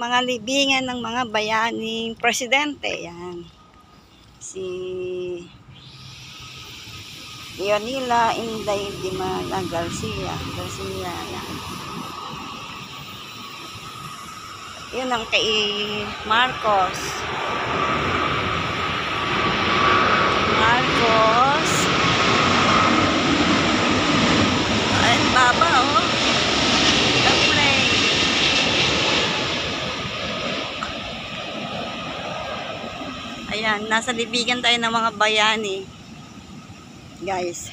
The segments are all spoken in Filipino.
mga libingan ng mga bayaning presidente. Yan. Si Leonila Inday Dimala Garcia. Yan. Yun ang kay Marcos. Ay, baba oh. Ayan, nasa libigan tayo ng mga bayani. Guys.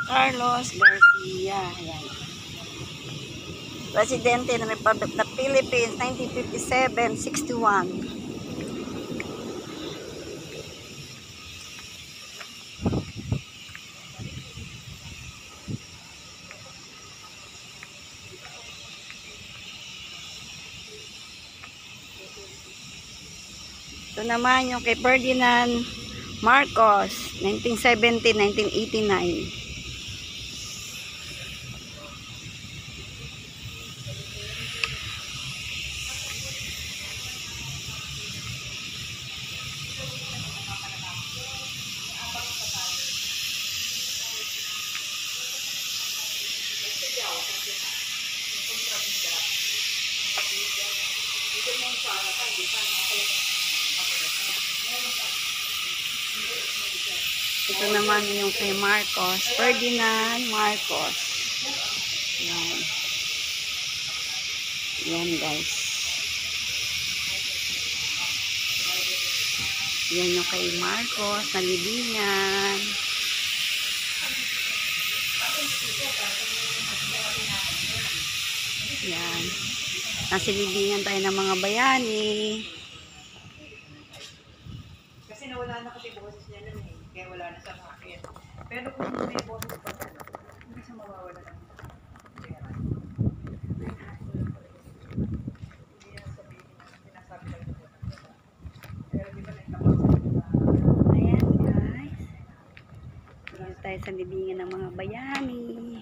Carlos Garcia. Ayan. Presidente ng Republic of the Philippines, 1957-61. Ito naman yung kay Ferdinand Marcos, 1970-1989. Ito naman yung kay Marcos, Ferdinand Marcos. Yan. Yan guys. Yan yung kay Marcos, nalibingan. Yan. Nasilibingan tayo ng mga bayani. Kasi nawala na kasi boses niya nun eh. Kaya wala na sa akin. Pero kung may boses pa siya, hindi siya mawawala ng pera. Hindi yan sabihin na sinasabi lang ito. Pero di ba Ayan guys. Dito tayo sa libingan ng mga bayani.